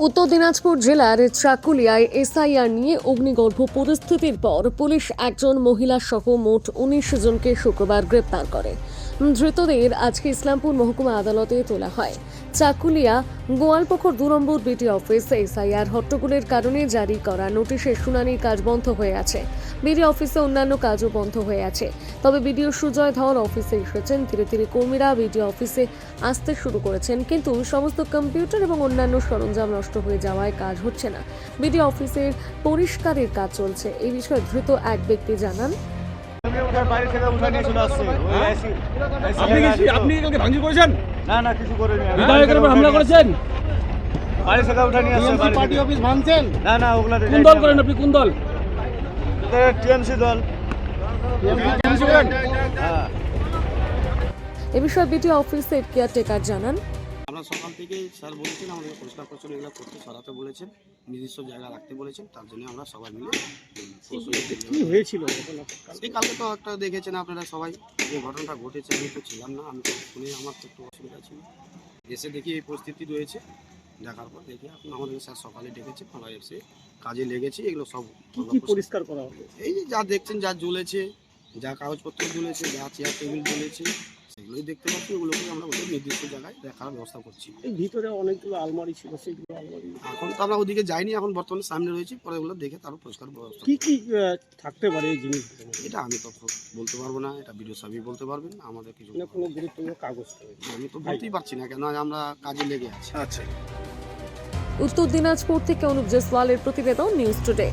উত্তর দিনাজপুর জেলার চাকুলিয়ায় এসআইআর নিয়ে অগ্নিগর্ভ পরিস্থিতির পর পুলিশ একজন মহিলা সহ মোট ১৯ জনকে শুক্রবার গ্রেপ্তার করে। ধৃতদের আজকে ইসলামপুর মহকুমা আদালতে তোলা হয়। চাকুলিয়া গোয়ালপুকুর ২ নম্বর বিটি অফিসে এসআইআর হট্টগোলের কারণে জারি করা নোটিশের শুনানির কাজ বন্ধ হয়ে আছে। বিডি অফিসে অন্যান্য কাজও বন্ধ হয়ে আছে। তবে বিডিও সুজয় ধর অফিসে এসেছেন। ধীরে ধীরে কর্মীরা বিডিও অফিসে আসতে শুরু করেছেন, কিন্তু সমস্ত কম্পিউটার এবং অন্যান্য সরঞ্জাম নষ্ট হয়ে যাওয়ায় কাজ হচ্ছে না। বিডিও অফিসের পরিষ্কারের কাজ চলছে। এই বিষয়ে ধৃত এক ব্যক্তি জানান, আপনি কালকে ভাঙচুর করেছেন? না না কিছু করিনি। বিধায়কের উপর হামলা করেছেন? বাড়ি থেকে উঠে নিয়ে আসছে। পার্টি অফিস ভাঙছেন? না না ওগুলা কোন দল করেন আপনি? কোন দল? টিএমসি দল। হ্যাঁ। এ বিষয়ে বিডিও অফিসের কেয়ারটেকার জানান, আমরা সকাল থেকেই স্যার বলেছেন আমাদের পরিষ্কার পরিচ্ছন্ন এগুলো করতে সরাতে বলেছেন, নির্দিষ্ট জায়গা রাখতে বলেছেন। তার জন্য আমরা সবাই মিলে কি হয়েছিল? এই কালকে তো একটা দেখেছেন আপনারা সবাই, যে ঘটনাটা ঘটেছে। আমি তো ছিলাম না, আমি তো শুনে আমার তো একটু অসুবিধা ছিল। এসে দেখি এই পরিস্থিতি রয়েছে। দেখার পর দেখি এখন আমাদের স্যার সকালে ডেকেছে, আমরা এসে কাজে লেগেছি। এগুলো সব কি পরিষ্কার করা হবে? এই যে যা দেখছেন, যা জ্বলেছে, যা কাগজপত্র জ্বলেছে, যা চেয়ার টেবিল জ্বলেছে, সেগুলোই দেখতে পাচ্ছি। ওগুলোকে আমরা ওদের নির্দিষ্ট জায়গায় দেখার ব্যবস্থা করছি। এই ভিতরে অনেকগুলো আলমারি ছিল, সেগুলো আলমারি এখন তো আমরা ওদিকে যাইনি, এখন বর্তমানে সামনে রয়েছি। পরে ওগুলো দেখে তারও পরিষ্কার ব্যবস্থা। কি কি থাকতে পারে এই জিনিসগুলো? এটা আমি তো বলতে পারবো না, এটা বিডিও সাহেবই বলতে পারবেন। আমাদের কিছু না কোনো গুরুত্বপূর্ণ কাগজ আমি তো বলতেই পারছি না, কেন আমরা কাজে লেগে আছি। আচ্ছা। উত্তর দিনাজপুর থেকে অনুপ জেসওয়ালের প্রতিবেদন, নিউজ টুডে।